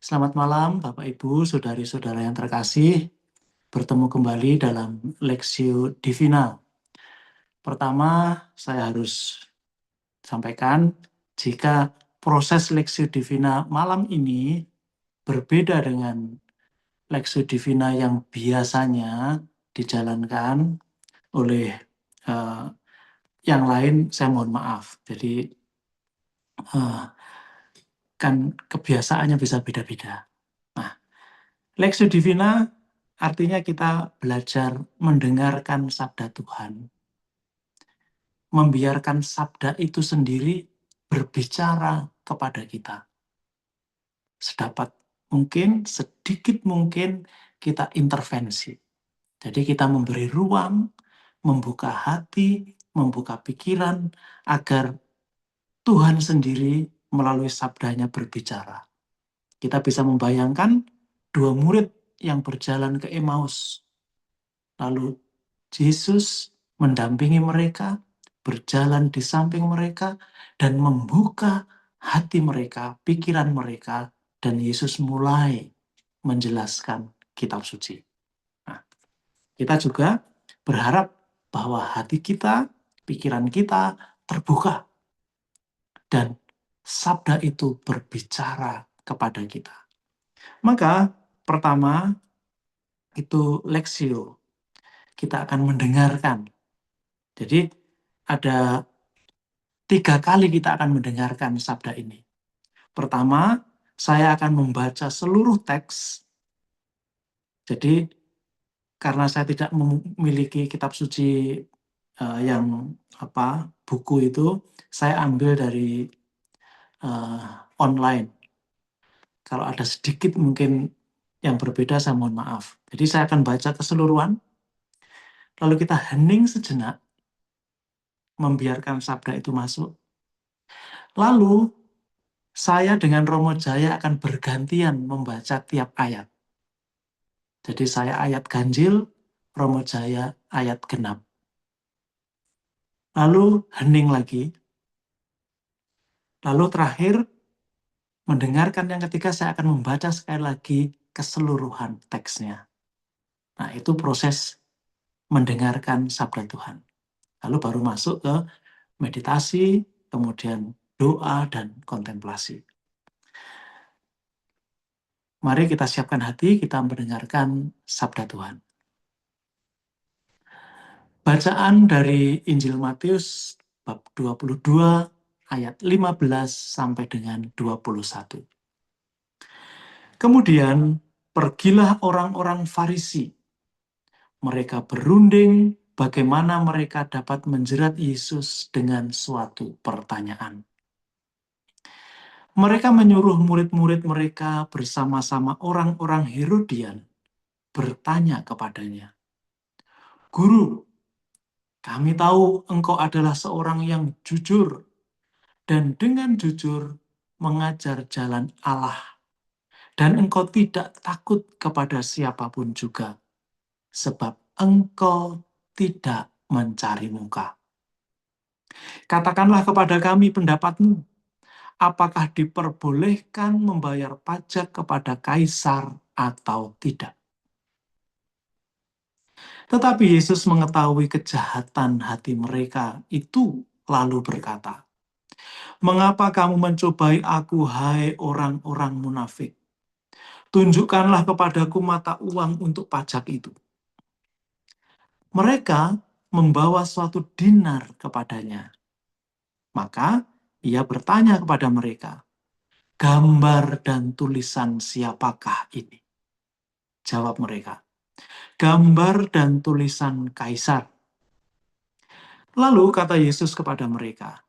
Selamat malam, Bapak Ibu, saudari-saudara yang terkasih. Bertemu kembali dalam Lexio Divina. Pertama, saya harus sampaikan jika proses Lexio Divina malam ini berbeda dengan Lexio Divina yang biasanya dijalankan oleh eh, yang lain, saya mohon maaf. Jadi, eh, kan kebiasaannya bisa beda-beda. Nah, Lexio Divina artinya kita belajar mendengarkan sabda Tuhan, membiarkan sabda itu sendiri berbicara kepada kita. Sedapat mungkin, sedikit mungkin kita intervensi. Jadi kita memberi ruang, membuka hati, membuka pikiran, agar Tuhan sendiri melalui sabdanya berbicara. Kita bisa membayangkan dua murid yang berjalan ke Emmaus. Lalu Yesus mendampingi mereka, berjalan di samping mereka, dan membuka hati mereka, pikiran mereka, dan Yesus mulai menjelaskan kitab suci. Nah, kita juga berharap bahwa hati kita, pikiran kita terbuka, dan sabda itu berbicara kepada kita. Maka, pertama, itu Lexio. Kita akan mendengarkan. Jadi, ada 3 kali kita akan mendengarkan sabda ini. Pertama, saya akan membaca seluruh teks. Jadi, karena saya tidak memiliki kitab suci yang buku itu, saya ambil dari online. Kalau ada sedikit mungkin yang berbeda, saya mohon maaf. Jadi, saya akan baca keseluruhan, lalu kita hening sejenak, membiarkan sabda itu masuk. Lalu, saya dengan Romo Jaya akan bergantian membaca tiap ayat. Jadi saya ayat ganjil, Romo Jaya ayat genap. Lalu hening lagi. Lalu terakhir, mendengarkan yang ketiga, saya akan membaca sekali lagi keseluruhan teksnya. Nah, itu proses mendengarkan sabda Tuhan. Lalu baru masuk ke meditasi, kemudian doa, dan kontemplasi. Mari kita siapkan hati, kita mendengarkan sabda Tuhan. Bacaan dari Injil Matius bab 22 ayat 15 sampai dengan 21. Kemudian pergilah orang-orang Farisi. Mereka berunding bagaimana mereka dapat menjerat Yesus dengan suatu pertanyaan. Mereka menyuruh murid-murid mereka bersama-sama orang-orang Herodian bertanya kepadanya, "Guru, kami tahu engkau adalah seorang yang jujur dan dengan jujur mengajar jalan Allah, dan engkau tidak takut kepada siapapun juga, sebab engkau tidak mencari muka. Katakanlah kepada kami pendapatmu, apakah diperbolehkan membayar pajak kepada kaisar atau tidak?" Tetapi Yesus mengetahui kejahatan hati mereka itu, lalu berkata, "Mengapa kamu mencobai aku, hai orang-orang munafik? Tunjukkanlah kepadaku mata uang untuk pajak itu." Mereka membawa suatu dinar kepadanya. Maka ia bertanya kepada mereka, "Gambar dan tulisan siapakah ini?" Jawab mereka, "Gambar dan tulisan Kaisar." Lalu kata Yesus kepada mereka,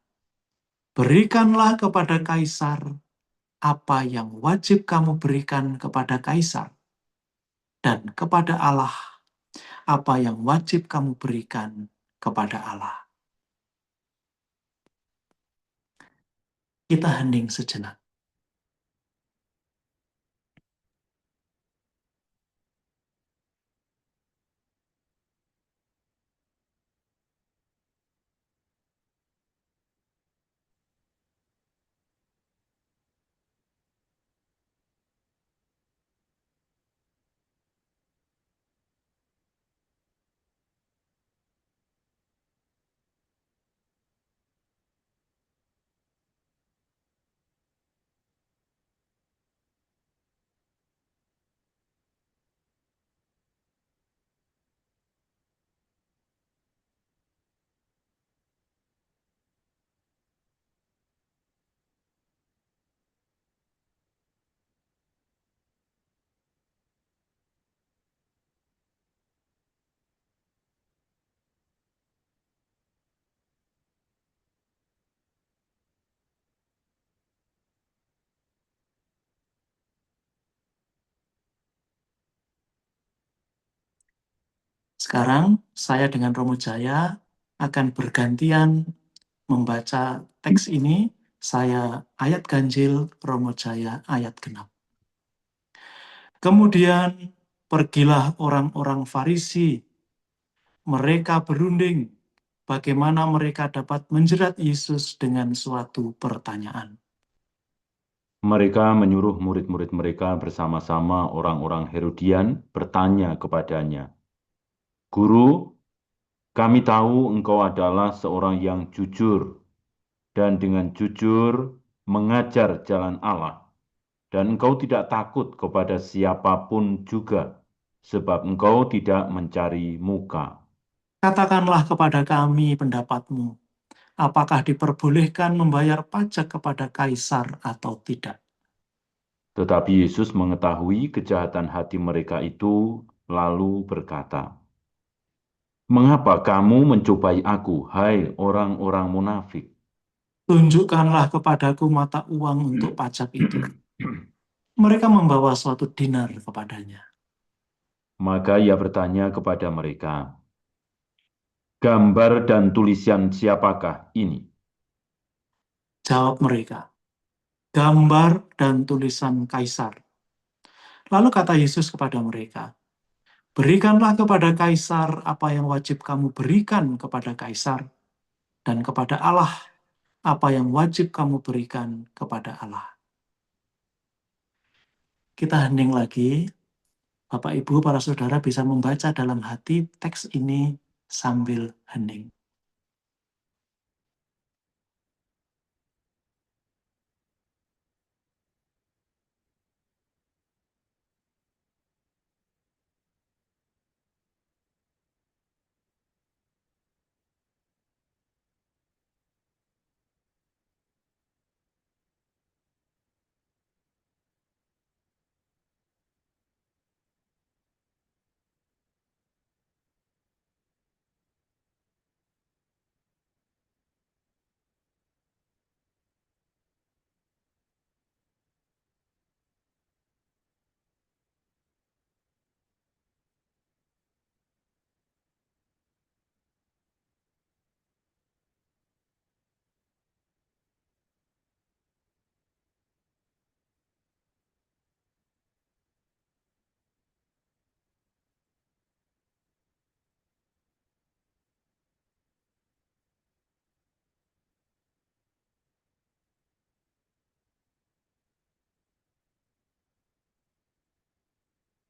"Berikanlah kepada Kaisar apa yang wajib kamu berikan kepada Kaisar, dan kepada Allah apa yang wajib kamu berikan kepada Allah." Kita hening sejenak. Sekarang saya dengan Romo Jaya akan bergantian membaca teks ini. Saya ayat ganjil, Romo Jaya ayat genap. Kemudian pergilah orang-orang Farisi. Mereka berunding bagaimana mereka dapat menjerat Yesus dengan suatu pertanyaan. Mereka menyuruh murid-murid mereka bersama-sama orang-orang Herodian bertanya kepadanya, "Guru, kami tahu engkau adalah seorang yang jujur dan dengan jujur mengajar jalan Allah, dan engkau tidak takut kepada siapapun juga, sebab engkau tidak mencari muka. Katakanlah kepada kami pendapatmu, apakah diperbolehkan membayar pajak kepada kaisar atau tidak?" Tetapi Yesus mengetahui kejahatan hati mereka itu, lalu berkata, "Mengapa kamu mencobai aku, hai orang-orang munafik? Tunjukkanlah kepadaku mata uang untuk pajak itu. Mereka membawa suatu dinar kepadanya. Maka ia bertanya kepada mereka, "Gambar dan tulisan siapakah ini?" Jawab mereka, "Gambar dan tulisan kaisar." Lalu kata Yesus kepada mereka, "Berikanlah kepada kaisar apa yang wajib kamu berikan kepada kaisar, dan kepada Allah apa yang wajib kamu berikan kepada Allah." Kita hening lagi. Bapak, Ibu, para saudara bisa membaca dalam hati teks ini sambil hening.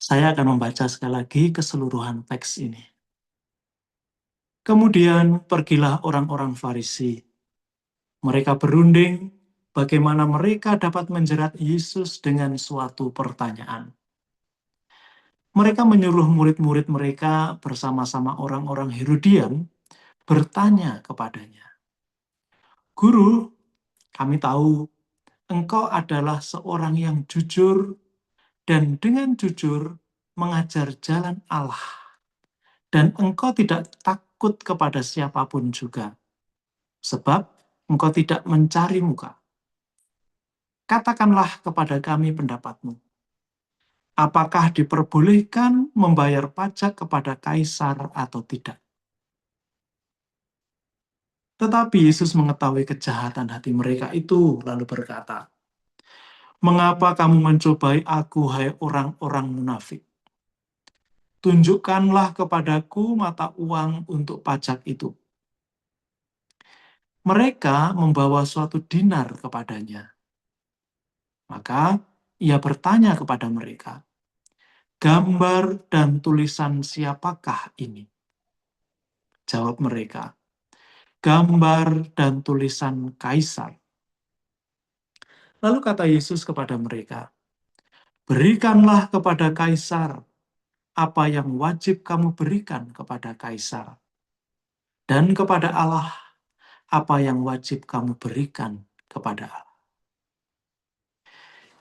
Saya akan membaca sekali lagi keseluruhan teks ini. Kemudian pergilah orang-orang Farisi. Mereka berunding bagaimana mereka dapat menjerat Yesus dengan suatu pertanyaan. Mereka menyuruh murid-murid mereka bersama-sama orang-orang Herodian bertanya kepadanya, "Guru, kami tahu engkau adalah seorang yang jujur dan dengan jujur mengajar jalan Allah, dan engkau tidak takut kepada siapapun juga, sebab engkau tidak mencari muka. Katakanlah kepada kami pendapatmu. Apakah diperbolehkan membayar pajak kepada kaisar atau tidak?" Tetapi Yesus mengetahui kejahatan hati mereka itu, lalu berkata, "Mengapa kamu mencobai aku, hai orang-orang munafik? Tunjukkanlah kepadaku mata uang untuk pajak itu." Mereka membawa suatu dinar kepadanya. Maka ia bertanya kepada mereka, "Gambar dan tulisan siapakah ini?" Jawab mereka, "Gambar dan tulisan kaisar." Lalu kata Yesus kepada mereka, "Berikanlah kepada kaisar apa yang wajib kamu berikan kepada kaisar, dan kepada Allah apa yang wajib kamu berikan kepada Allah."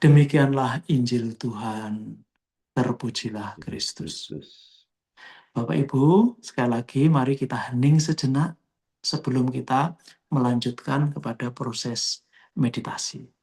Demikianlah Injil Tuhan. Terpujilah Kristus. Bapak Ibu, sekali lagi mari kita hening sejenak sebelum kita melanjutkan kepada proses meditasi.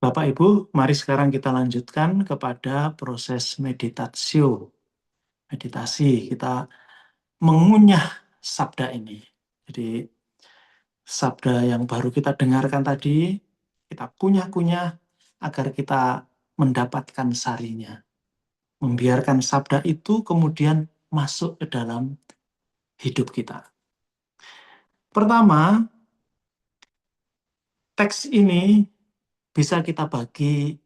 Bapak Ibu, mari sekarang kita lanjutkan kepada proses meditatio. Meditasi, kita mengunyah sabda ini. Jadi, sabda yang baru kita dengarkan tadi, kita kunyah-kunyah agar kita mendapatkan sarinya. Membiarkan sabda itu kemudian masuk ke dalam hidup kita. Pertama, teks ini bisa kita bagi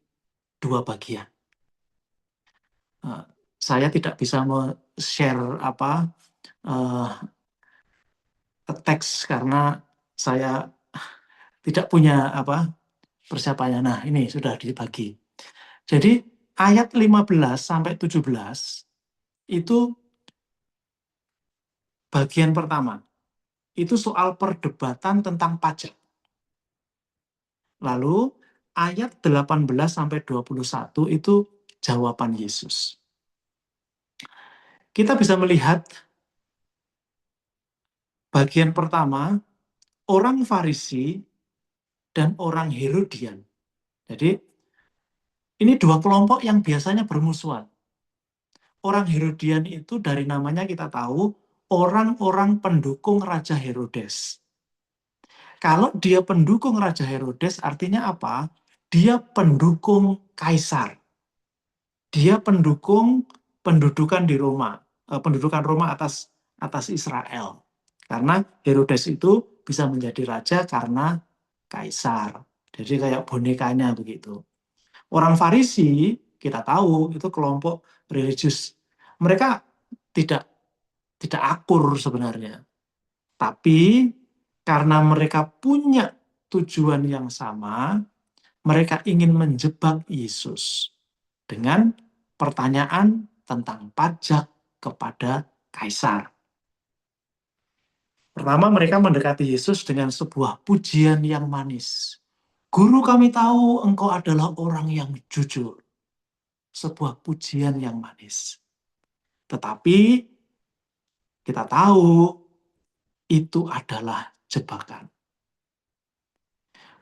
dua bagian. Saya tidak bisa share teks karena saya tidak punya persiapannya. Nah, ini sudah dibagi. Jadi ayat 15 sampai 17 itu bagian pertama. Itu soal perdebatan tentang pajak. Lalu ayat 18 sampai 21 itu jawaban Yesus. Kita bisa melihat bagian pertama, orang Farisi dan orang Herodian. Jadi, ini dua kelompok yang biasanya bermusuhan. Orang Herodian itu dari namanya kita tahu, orang-orang pendukung Raja Herodes. Kalau dia pendukung Raja Herodes, artinya apa? Dia pendukung Kaisar. Dia pendukung pendudukan di Roma, pendudukan Roma atas Israel. Karena Herodes itu bisa menjadi raja karena Kaisar. Jadi kayak bonekanya begitu. Orang Farisi, kita tahu, itu kelompok religius. Mereka tidak akur sebenarnya. Tapi karena mereka punya tujuan yang sama, mereka ingin menjebak Yesus dengan pertanyaan tentang pajak kepada Kaisar. Pertama, mereka mendekati Yesus dengan sebuah pujian yang manis. Guru, kami tahu engkau adalah orang yang jujur. Sebuah pujian yang manis. Tetapi kita tahu itu adalah jebakan.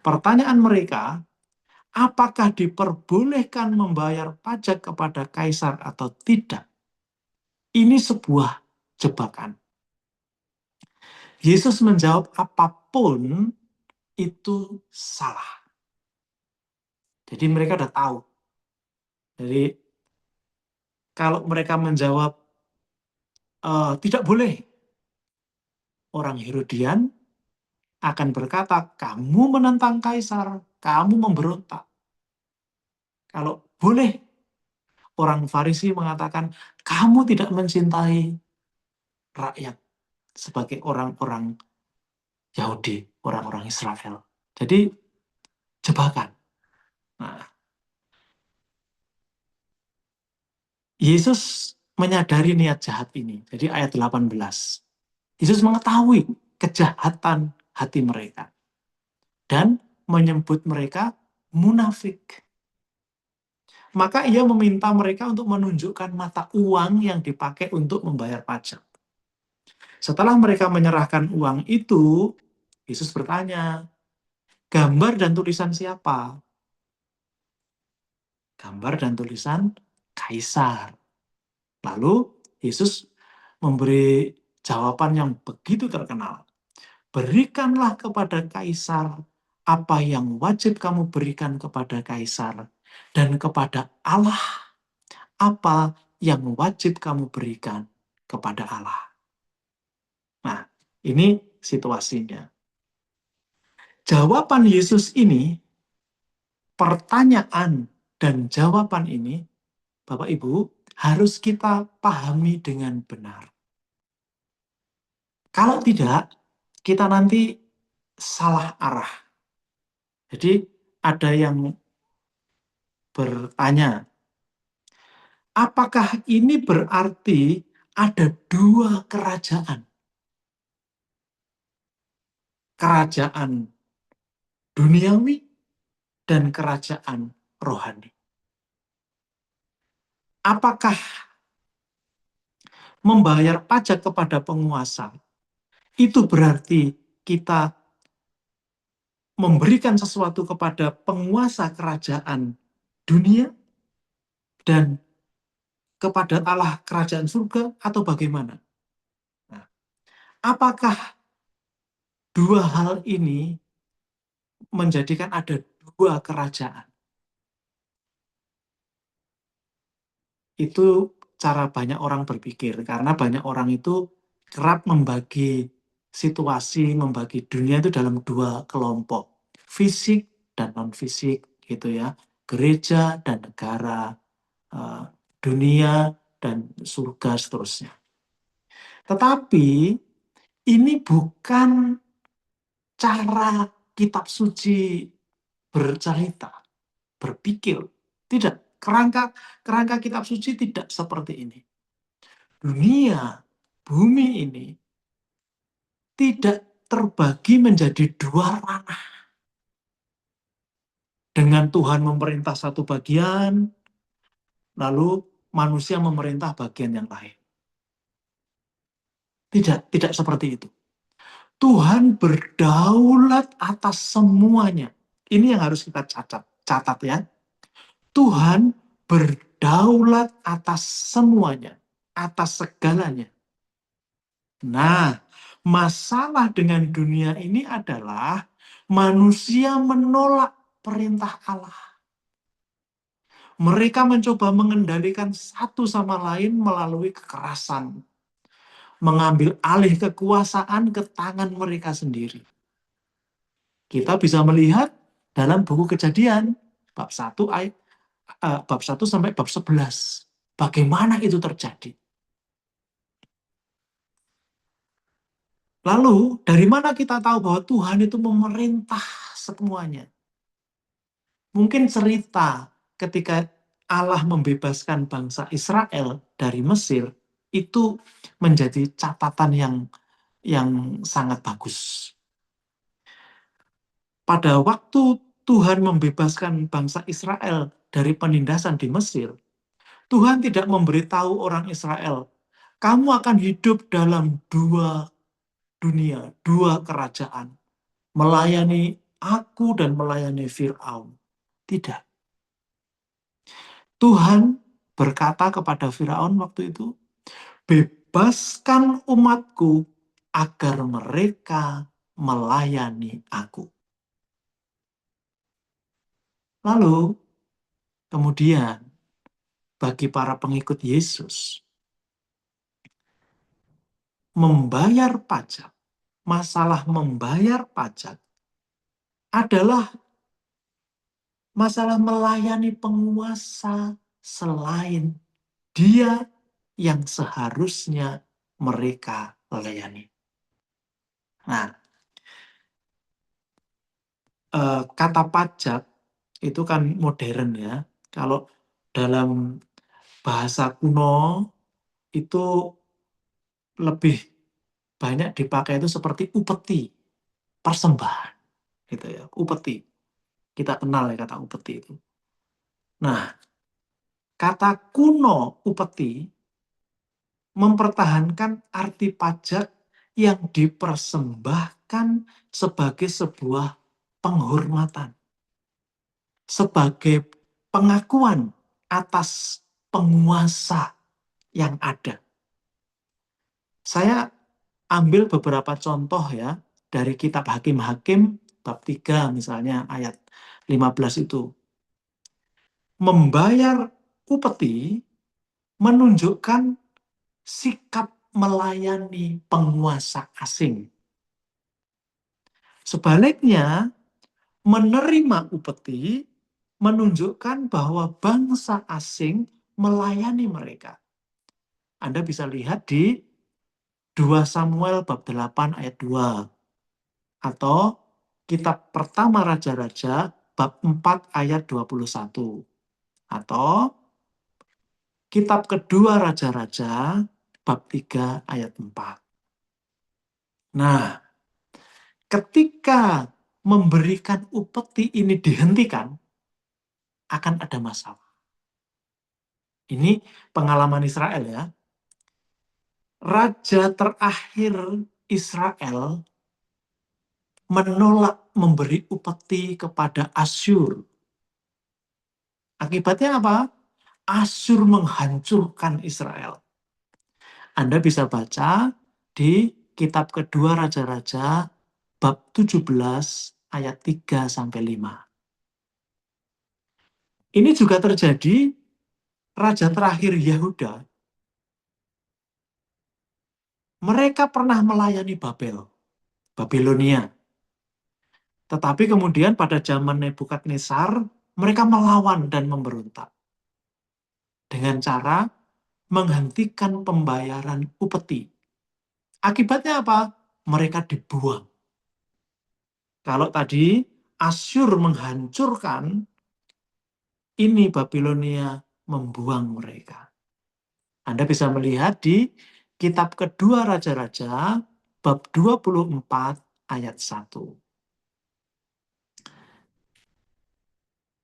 Pertanyaan mereka, apakah diperbolehkan membayar pajak kepada Kaisar atau tidak? Ini sebuah jebakan. Yesus menjawab apapun itu salah. Jadi mereka udah tahu. Jadi kalau mereka menjawab tidak boleh, orang Herodian akan berkata, kamu menentang Kaisar, kamu memberontak. Kalau boleh, orang Farisi mengatakan, kamu tidak mencintai rakyat sebagai orang-orang Yahudi, orang-orang Israel. Jadi, jebakan. Nah, Yesus menyadari niat jahat ini. Jadi ayat 18. Yesus mengetahui kejahatan hati mereka. Dan menyebut mereka munafik. Maka ia meminta mereka untuk menunjukkan mata uang yang dipakai untuk membayar pajak. Setelah mereka menyerahkan uang itu, Yesus bertanya, gambar dan tulisan siapa? Gambar dan tulisan Kaisar. Lalu Yesus memberi jawaban yang begitu terkenal. Berikanlah kepada Kaisar apa yang wajib kamu berikan kepada Kaisar, dan kepada Allah apa yang wajib kamu berikan kepada Allah. Nah, ini situasinya. Jawaban Yesus ini, pertanyaan dan jawaban ini, Bapak Ibu, harus kita pahami dengan benar. Kalau tidak, kita nanti salah arah. Jadi ada yang bertanya, apakah ini berarti ada dua kerajaan? Kerajaan duniawi dan kerajaan rohani. Apakah membayar pajak kepada penguasa itu berarti kita memberikan sesuatu kepada penguasa kerajaan dunia dan kepada Allah kerajaan surga, atau bagaimana? Nah, apakah dua hal ini menjadikan ada dua kerajaan? Itu cara banyak orang berpikir, karena banyak orang itu kerap membagi situasi, membagi dunia itu dalam dua kelompok, fisik dan non-fisik, gitu ya, gereja dan negara, dunia dan surga, seterusnya. Tetapi ini bukan cara kitab suci bercerita, berpikir. Tidak, kerangka kitab suci tidak seperti ini. Dunia, bumi ini tidak terbagi menjadi dua ranah. Dengan Tuhan memerintah satu bagian, lalu manusia memerintah bagian yang lain. Tidak seperti itu. Tuhan berdaulat atas semuanya. Ini yang harus kita catat ya. Tuhan berdaulat atas semuanya, atas segalanya. Nah, masalah dengan dunia ini adalah manusia menolak perintah Allah. Mereka mencoba mengendalikan satu sama lain melalui kekerasan, mengambil alih kekuasaan ke tangan mereka sendiri. Kita bisa melihat dalam buku Kejadian bab 1 sampai bab 11. Bagaimana itu terjadi? Lalu, dari mana kita tahu bahwa Tuhan itu memerintah semuanya? Mungkin cerita ketika Allah membebaskan bangsa Israel dari Mesir, itu menjadi catatan yang sangat bagus. Pada waktu Tuhan membebaskan bangsa Israel dari penindasan di Mesir, Tuhan tidak memberitahu orang Israel, kamu akan hidup dalam dua dunia, dua kerajaan, melayani aku dan melayani Fir'aun. Tidak. Tuhan berkata kepada Firaun waktu itu, bebaskan umatku agar mereka melayani aku. Lalu, kemudian, bagi para pengikut Yesus, membayar pajak, masalah membayar pajak adalah masalah melayani penguasa selain dia yang seharusnya mereka layani. Nah, kata pajak itu kan modern ya. Kalau dalam bahasa kuno itu lebih banyak dipakai itu seperti upeti, persembahan, gitu ya. Upeti, kita kenal ya kata upeti itu. Nah, kata kuno upeti mempertahankan arti pajak yang dipersembahkan sebagai sebuah penghormatan, sebagai pengakuan atas penguasa yang ada. Saya ambil beberapa contoh ya dari kitab Hakim-Hakim bab 3 misalnya ayat 15 itu. Membayar upeti menunjukkan sikap melayani penguasa asing. Sebaliknya, menerima upeti menunjukkan bahwa bangsa asing melayani mereka. Anda bisa lihat di 2 Samuel bab 8 ayat 2. Atau kitab pertama Raja-Raja bab 4 ayat 21. Atau kitab kedua Raja-Raja bab 3 ayat 4. Nah, ketika memberikan upeti ini dihentikan, akan ada masalah. Ini pengalaman Israel ya. Raja terakhir Israel menolak memberi upeti kepada Asyur. Akibatnya apa? Asyur menghancurkan Israel. Anda bisa baca di kitab kedua Raja-Raja bab 17 ayat 3 sampai 5. Ini juga terjadi raja terakhir Yehuda. Mereka pernah melayani Babilonia. Tetapi kemudian pada zaman Nebukadnezar, mereka melawan dan memberontak. Dengan cara menghentikan pembayaran upeti. Akibatnya apa? Mereka dibuang. Kalau tadi Asyur menghancurkan, ini Babilonia membuang mereka. Anda bisa melihat di kitab kedua Raja-Raja, bab 24 ayat 1.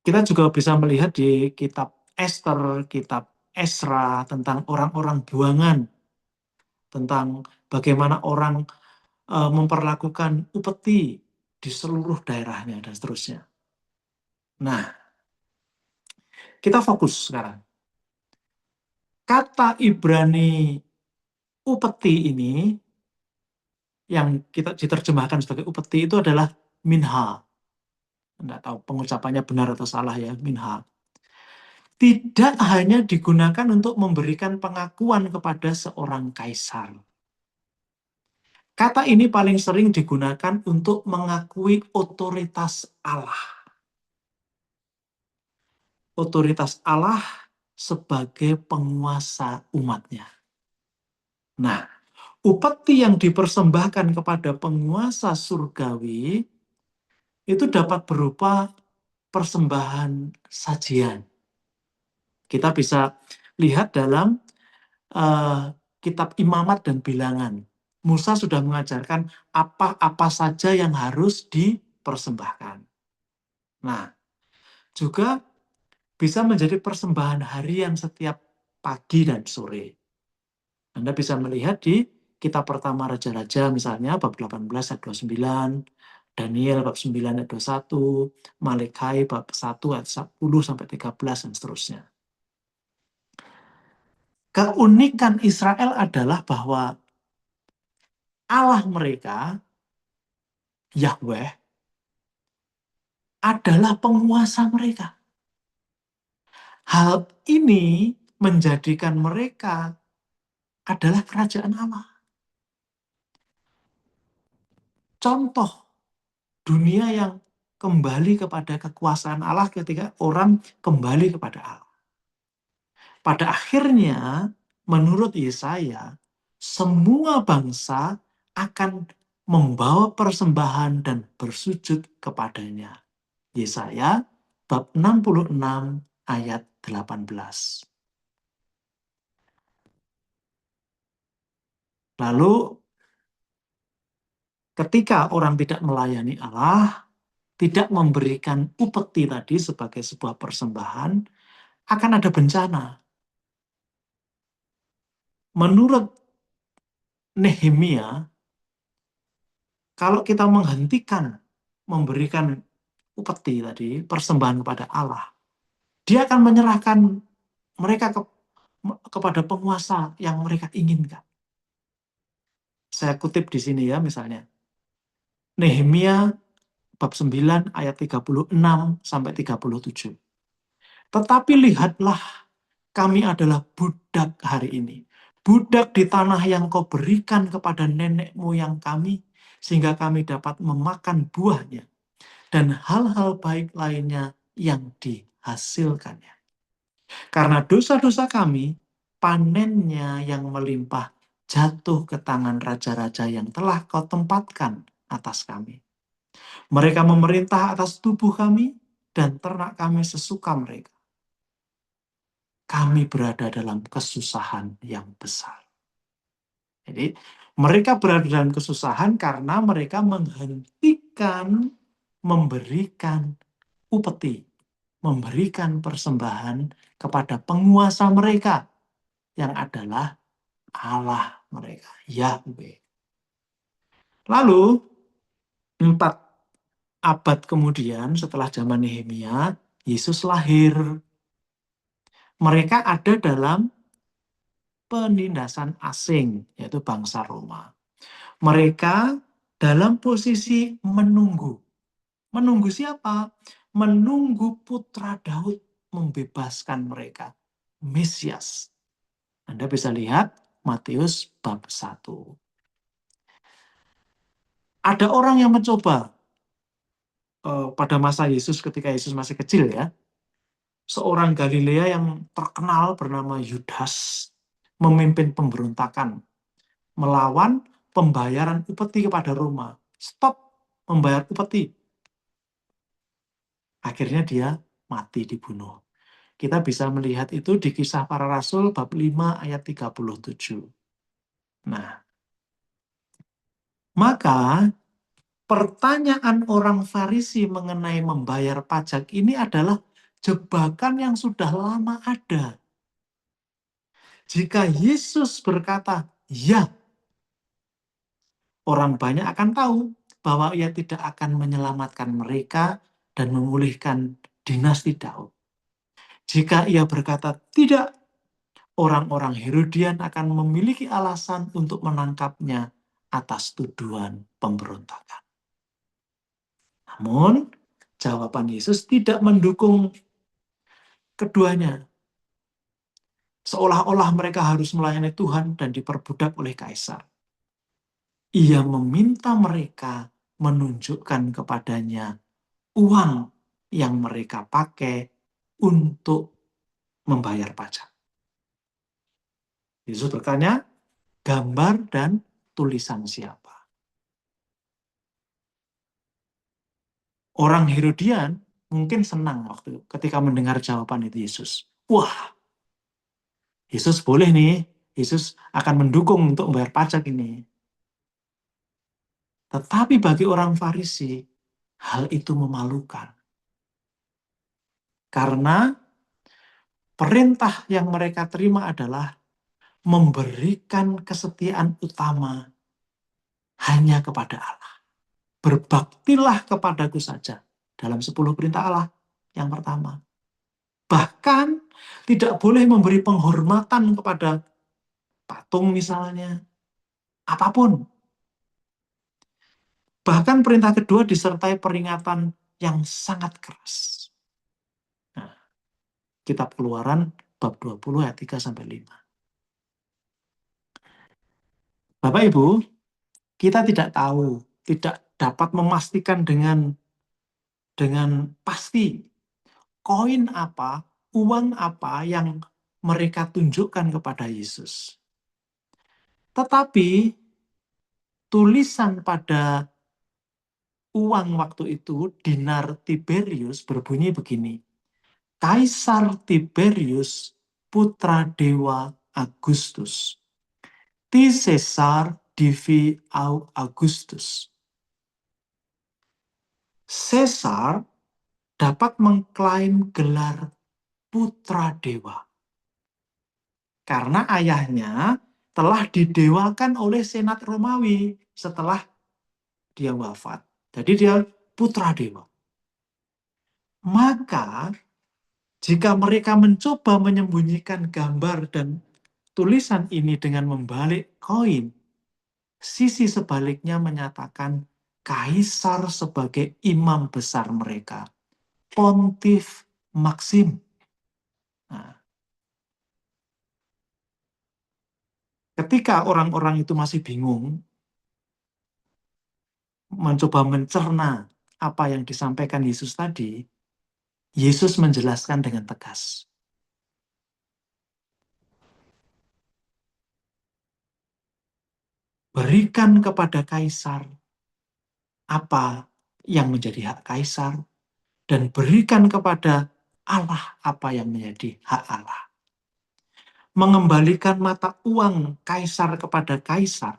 Kita juga bisa melihat di kitab Ester, kitab Esra, tentang orang-orang buangan, tentang bagaimana orang memperlakukan upeti di seluruh daerahnya, dan seterusnya. Nah, kita fokus sekarang. Kata Ibrani upeti ini, yang kita diterjemahkan sebagai upeti itu adalah minha. Tidak tahu pengucapannya benar atau salah ya, minha. Tidak hanya digunakan untuk memberikan pengakuan kepada seorang kaisar. Kata ini paling sering digunakan untuk mengakui otoritas Allah. Otoritas Allah sebagai penguasa umatnya. Nah, upeti yang dipersembahkan kepada penguasa surgawi itu dapat berupa persembahan sajian. Kita bisa lihat dalam kitab Imamat dan Bilangan. Musa sudah mengajarkan apa-apa saja yang harus dipersembahkan. Nah, juga bisa menjadi persembahan harian setiap pagi dan sore. Anda bisa melihat di kitab pertama Raja-Raja, misalnya bab 18 ayat 29, Daniel bab 9 ayat 21, Malekai bab 1 ayat 10 sampai 13, dan seterusnya. Keunikan Israel adalah bahwa Allah mereka, Yahweh, adalah penguasa mereka. Hal ini menjadikan mereka adalah kerajaan Allah. Contoh dunia yang kembali kepada kekuasaan Allah ketika orang kembali kepada Allah. Pada akhirnya, menurut Yesaya, semua bangsa akan membawa persembahan dan bersujud kepadanya. Yesaya bab 66 ayat 18. Lalu ketika orang tidak melayani Allah, tidak memberikan upeti tadi sebagai sebuah persembahan, akan ada bencana. Menurut Nehemia, kalau kita menghentikan memberikan upeti tadi, persembahan kepada Allah, dia akan menyerahkan mereka kepada penguasa yang mereka inginkan. Saya kutip di sini ya, misalnya. Nehemia bab 9 ayat 36 sampai 37. Tetapi lihatlah, kami adalah budak hari ini. Budak di tanah yang kau berikan kepada nenek moyang kami, sehingga kami dapat memakan buahnya dan hal-hal baik lainnya yang dihasilkannya. Karena dosa-dosa kami, panennya yang melimpah jatuh ke tangan raja-raja yang telah kau tempatkan atas kami. Mereka memerintah atas tubuh kami dan ternak kami sesuka mereka. Kami berada dalam kesusahan yang besar. Jadi, mereka berada dalam kesusahan karena mereka menghentikan memberikan upeti, memberikan persembahan kepada penguasa mereka yang adalah Allah mereka, Yahweh. Lalu, 4 abad kemudian setelah zaman Nehemia, Yesus lahir. Mereka ada dalam penindasan asing, yaitu bangsa Roma. Mereka dalam posisi menunggu. Menunggu siapa? Menunggu putra Daud membebaskan mereka. Mesias. Anda bisa lihat Matius bab 1. Ada orang yang mencoba pada masa Yesus ketika Yesus masih kecil ya. Seorang Galilea yang terkenal bernama Yudas memimpin pemberontakan melawan pembayaran upeti kepada Roma. Stop membayar upeti. Akhirnya dia mati dibunuh. Kita bisa melihat itu di Kisah Para Rasul bab 5 ayat 37. Nah, maka pertanyaan orang Farisi mengenai membayar pajak ini adalah jebakan yang sudah lama ada. Jika Yesus berkata, ya, orang banyak akan tahu bahwa ia tidak akan menyelamatkan mereka dan memulihkan dinasti Daud. Jika ia berkata tidak, orang-orang Herodian akan memiliki alasan untuk menangkapnya atas tuduhan pemberontakan. Namun, jawaban Yesus tidak mendukung keduanya. Seolah-olah mereka harus melayani Tuhan dan diperbudak oleh kaisar. Ia meminta mereka menunjukkan kepadanya uang yang mereka pakai untuk membayar pajak. Yesus bertanya, gambar dan tulisan siapa? Orang Herodian mungkin senang waktu ketika mendengar jawaban itu Yesus. Wah, Yesus boleh nih, Yesus akan mendukung untuk membayar pajak ini. Tetapi bagi orang Farisi, hal itu memalukan. Karena perintah yang mereka terima adalah memberikan kesetiaan utama hanya kepada Allah. Berbaktilah kepadaku saja. Dalam 10 perintah Allah yang pertama. Bahkan tidak boleh memberi penghormatan kepada patung misalnya. Apapun. Bahkan perintah kedua disertai peringatan yang sangat keras. Nah, Kitab Keluaran bab 20 ayat 3-5. Bapak Ibu, kita tidak tahu, tidak dapat memastikan dengan pasti koin apa, uang apa yang mereka tunjukkan kepada Yesus. Tetapi tulisan pada uang waktu itu, dinar Tiberius, berbunyi begini. Kaisar Tiberius, putra dewa Agustus. Ti Caesar divi Augustus. Caesar dapat mengklaim gelar putra dewa. Karena ayahnya telah didewakan oleh Senat Romawi setelah dia wafat. Jadi dia putra dewa. Maka jika mereka mencoba menyembunyikan gambar dan tulisan ini dengan membalik koin, sisi sebaliknya menyatakan kaisar sebagai imam besar mereka. Pontif Maxim. Nah, ketika orang-orang itu masih bingung, mencoba mencerna apa yang disampaikan Yesus tadi, Yesus menjelaskan dengan tegas. Berikan kepada kaisar apa yang menjadi hak kaisar, dan berikan kepada Allah apa yang menjadi hak Allah. Mengembalikan mata uang kaisar kepada kaisar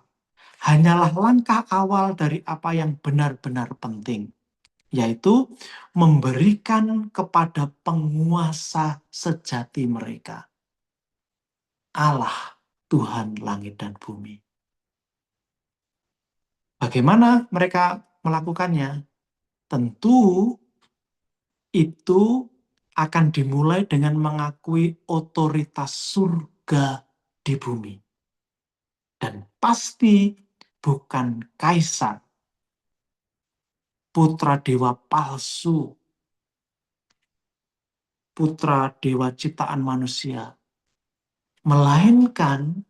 hanyalah langkah awal dari apa yang benar-benar penting, yaitu memberikan kepada penguasa sejati mereka, Allah, Tuhan langit dan bumi. Bagaimana mereka melakukannya? Tentu itu akan dimulai dengan mengakui otoritas surga di bumi. Dan pasti bukan kaisar, putra dewa palsu, putra dewa ciptaan manusia, melainkan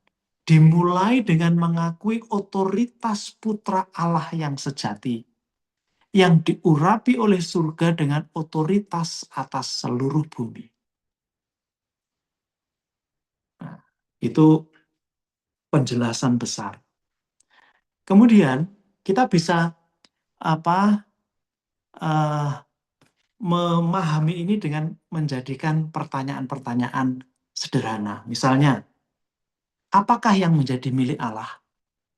dimulai dengan mengakui otoritas putra Allah yang sejati, yang diurapi oleh surga dengan otoritas atas seluruh bumi. Nah, itu penjelasan besar. Kemudian kita bisa memahami ini dengan menjadikan pertanyaan-pertanyaan sederhana. Misalnya, apakah yang menjadi milik Allah?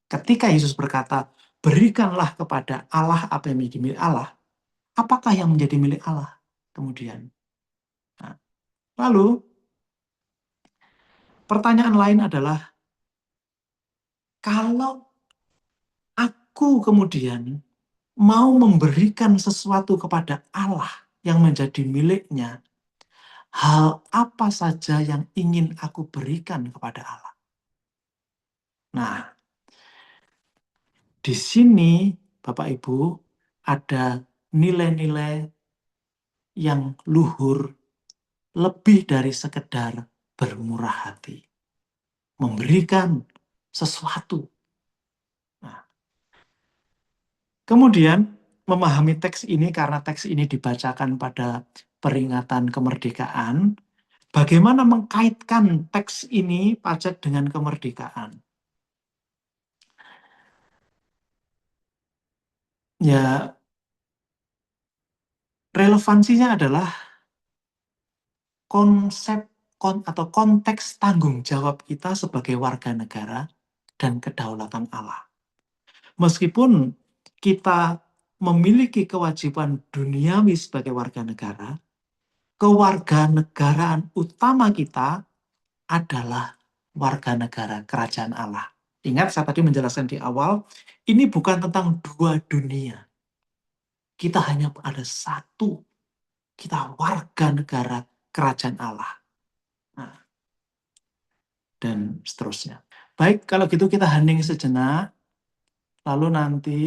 Ketika Yesus berkata, berikanlah kepada Allah apa yang menjadi milik Allah, apakah yang menjadi milik Allah? Kemudian, nah, lalu pertanyaan lain adalah, kalau aku kemudian mau memberikan sesuatu kepada Allah yang menjadi miliknya, hal apa saja yang ingin aku berikan kepada Allah? Nah, di sini Bapak Ibu ada nilai-nilai yang luhur lebih dari sekedar bermurah hati. Memberikan sesuatu. Nah, kemudian memahami teks ini karena teks ini dibacakan pada peringatan kemerdekaan, bagaimana mengkaitkan teks ini pajak dengan kemerdekaan? Ya, relevansinya adalah konsep atau konteks tanggung jawab kita sebagai warga negara dan kedaulatan Allah. Meskipun kita memiliki kewajiban duniawi sebagai warga negara, kewarganegaraan utama kita adalah warga negara kerajaan Allah. Ingat, saya tadi menjelaskan di awal, ini bukan tentang dua dunia. Kita hanya ada satu. Kita warga negara kerajaan Allah. Nah, dan seterusnya. Baik, kalau gitu kita hening sejenak. Lalu nanti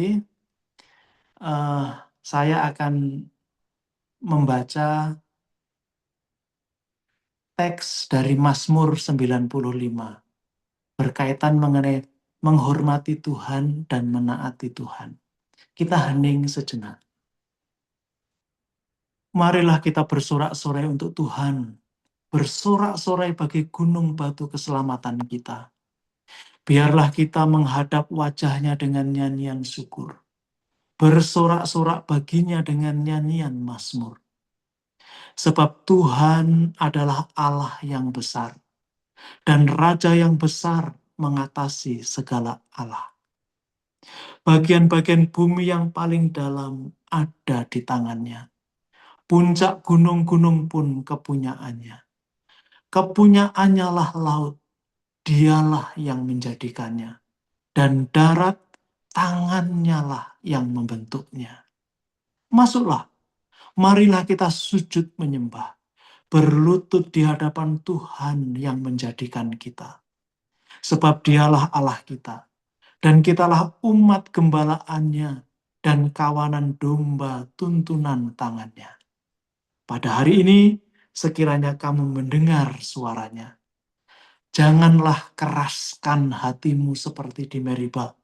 saya akan membaca teks dari Mazmur 95 berkaitan mengenai menghormati Tuhan dan menaati Tuhan. Kita hening sejenak. Marilah kita bersorak-sorai untuk Tuhan, bersorak-sorai bagi gunung batu keselamatan kita. Biarlah kita menghadap wajahnya dengan nyanyian syukur, bersorak-sorak baginya dengan nyanyian mazmur. Sebab Tuhan adalah Allah yang besar, dan Raja yang besar mengatasi segala Allah. Bagian-bagian bumi yang paling dalam ada di tangannya. Puncak gunung-gunung pun kepunyaannya. Kepunyaannya lah laut, dialah yang menjadikannya. Dan darat, tangannya lah yang membentuknya. Masuklah, marilah kita sujud menyembah, berlutut di hadapan Tuhan yang menjadikan kita. Sebab dialah Allah kita, dan kitalah umat gembalaannya, dan kawanan domba tuntunan tangannya. Pada hari ini, sekiranya kamu mendengar suaranya, janganlah keraskan hatimu seperti di Meribah,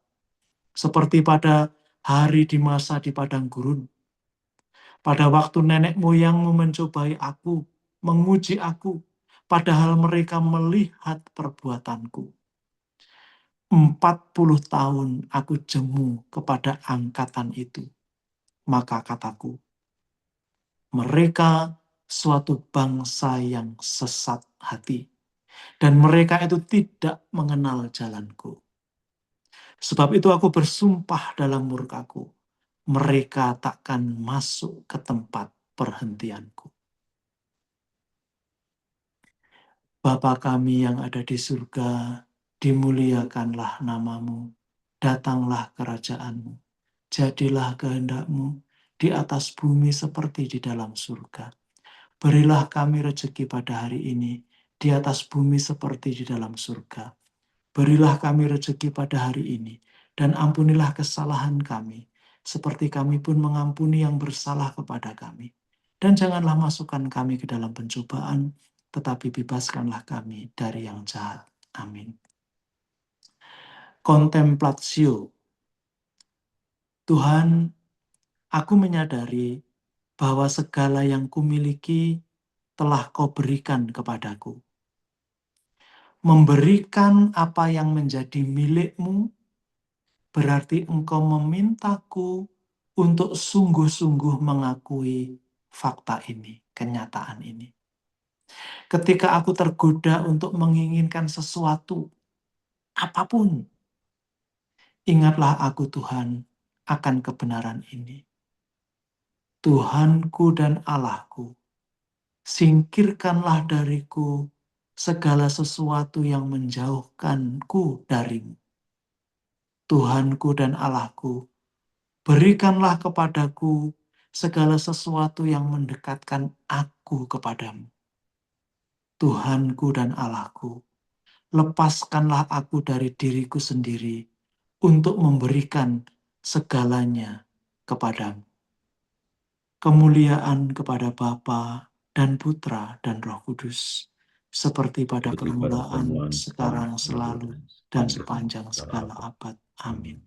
seperti pada hari di masa di padang gurun. Pada waktu nenek moyangmu mencobai aku, menguji aku, padahal mereka melihat perbuatanku. 40 tahun aku jemu kepada angkatan itu. Maka kataku, mereka suatu bangsa yang sesat hati, dan mereka itu tidak mengenal jalanku. Sebab itu aku bersumpah dalam murkaku, mereka takkan masuk ke tempat perhentianku. Bapa kami yang ada di surga, dimuliakanlah namamu, datanglah kerajaanmu. jadilah kehendak-Mu di atas bumi seperti di dalam surga. Berilah kami rezeki pada hari ini di atas bumi seperti di dalam surga. Berilah kami rezeki pada hari ini, dan ampunilah kesalahan kami, seperti kami pun mengampuni yang bersalah kepada kami. Dan janganlah masukkan kami ke dalam pencobaan, tetapi bebaskanlah kami dari yang jahat. Amin. Kontemplatio. Tuhan, aku menyadari bahwa segala yang kumiliki telah Kau berikan kepadaku. Memberikan apa yang menjadi milik-Mu berarti Engkau memintaku untuk sungguh-sungguh mengakui fakta ini, kenyataan ini. Ketika aku tergoda untuk menginginkan sesuatu, apapun, ingatlah aku Tuhan akan kebenaran ini. Tuhanku dan Allahku, singkirkanlah dariku segala sesuatu yang menjauhkanku darimu. Tuhanku dan Allahku, berikanlah kepadaku segala sesuatu yang mendekatkan aku kepadamu. Tuhanku dan Allahku, lepaskanlah aku dari diriku sendiri untuk memberikan segalanya kepadamu. Kemuliaan kepada Bapa dan Putra dan Roh Kudus, seperti pada permulaan, sekarang, selalu, dan sepanjang segala abad. Amin.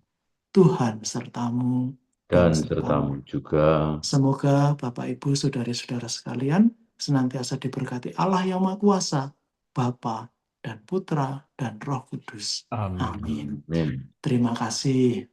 Tuhan sertamu Dan sertamu juga. Semoga Bapak, Ibu, Saudara-saudara sekalian senantiasa diberkati Allah yang Maha Kuasa, Bapa dan Putra dan Roh Kudus. Amin. Amin. Terima kasih.